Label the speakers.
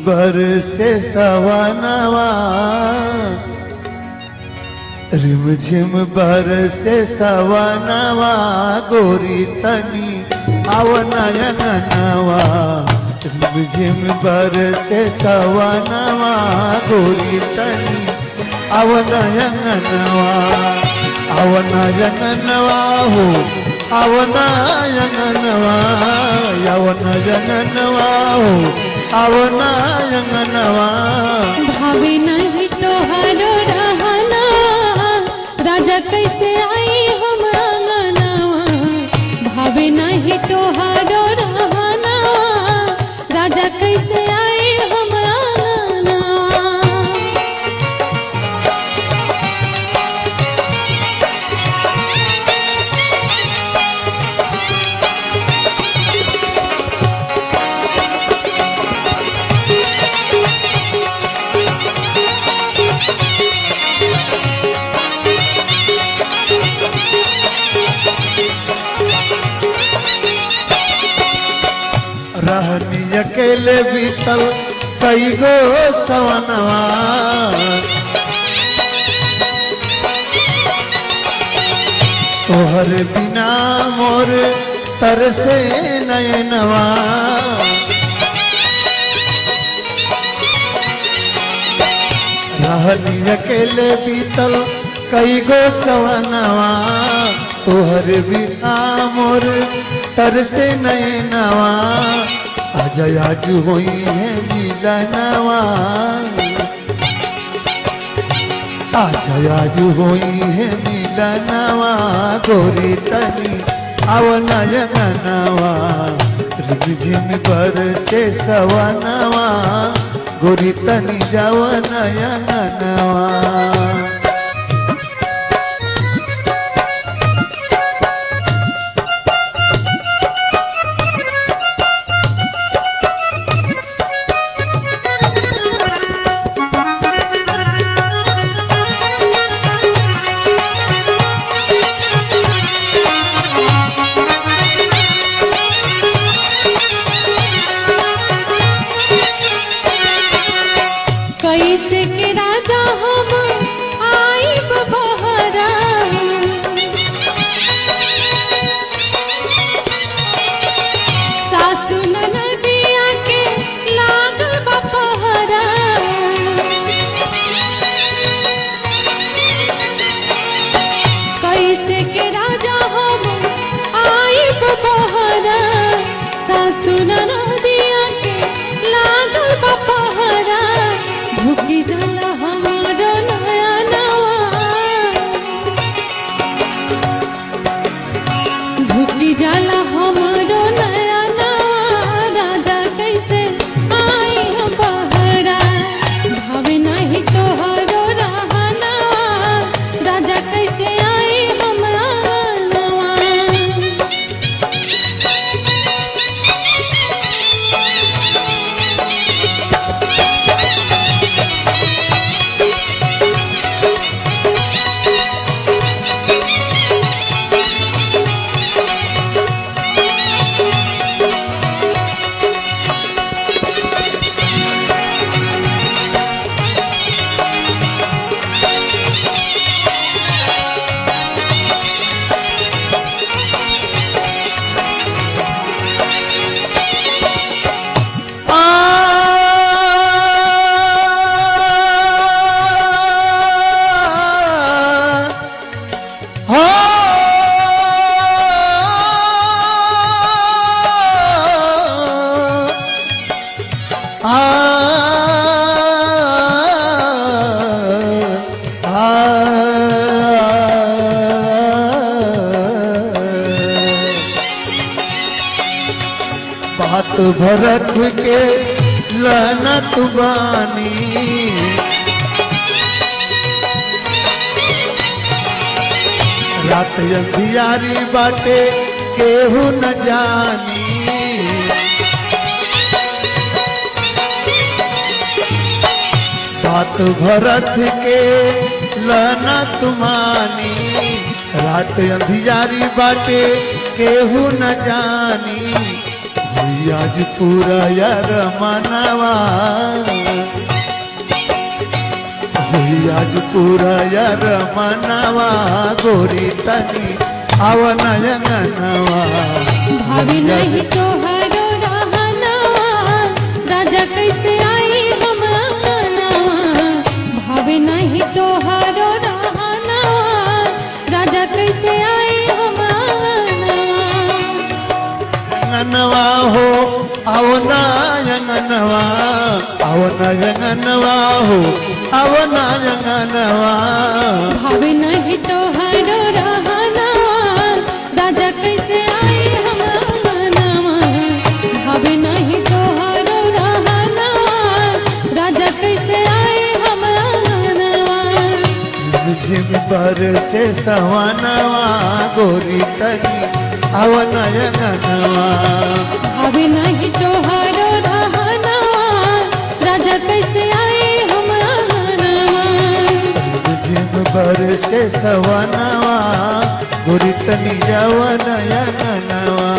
Speaker 1: बरसे सवनवा, रिमझिम बरसे सवनवा, गोरी तनी आवनयनवा। रिमझिम बरसे सवनवा, गोरी तनी आवनयनवा। आवनयनवा हो आवनयनवा, आवनयनवा हो आवनयनवा।
Speaker 2: भावे नहीं तोहारो रहना, राजा कैसे आई हम आंगनवा। भावे नहीं तोहारो रहना, राजा कैसे आई हम आंगनवा।
Speaker 1: रहनी अकेले बीतल कई गो सवनवा, तोहर बिना मोर तरसे नयनवा। रहनी अकेले बीतल कई गो सवनवा, तोहर बिना मोर तरसे नयनवा। आज आज हुई है मिलनवा, आज आज हुई है मिलनवा, गोरी तनी आवनयनवा। रिमझिम बरसे सवनवा, गोरी तनी जावनयनवा।
Speaker 2: कैसे के राजा हम आई बबहरा, सासु ननदिया के लागल बपहरा। कैसे के राजा हम आई बबहरा, सासु ननदिया के लागल बपहरा। झुकी जाला हमारो नयनवा, झुकी जाला हमारो नयनवा। राजा कैसे आई हम बहरा, भावे नहीं तोहारो रहना, राजा कैसे आई हम आंगनवा।
Speaker 1: बात भरत के लनत बानी, रात अंधियारी बाटे केहू न जानी। बात भरत के लनत मानी, रात अंधियारी बाटे केहू न जानी। आज पूरा यार मनवा आज पूरा यार मनवा गोरी तनी आवना अंगनवा
Speaker 2: भाभी नहीं तोहरो रहनवा राजा कैसे आई हम अंगनवा भाभी नहीं तोहरो रहनवा राजा कैसे आई हम
Speaker 1: अंगनवा हो आवना अंगनवा हो आवना अंगनवा
Speaker 2: भाभी नहीं तोहरो रहनवा राजा कैसे आई हम अंगनवा भाभी नहीं तोहरो रहनवा राजा कैसे आई हम अंगनवा
Speaker 1: झिम पर से सवनवा गोरी तनी आवना अंगनवा
Speaker 2: भाभी नहीं तोहरो रहनवा राजा कैसे आई हम अंगनवा
Speaker 1: झिम पर से सवनवा गोरी तनी आवना अंगनवा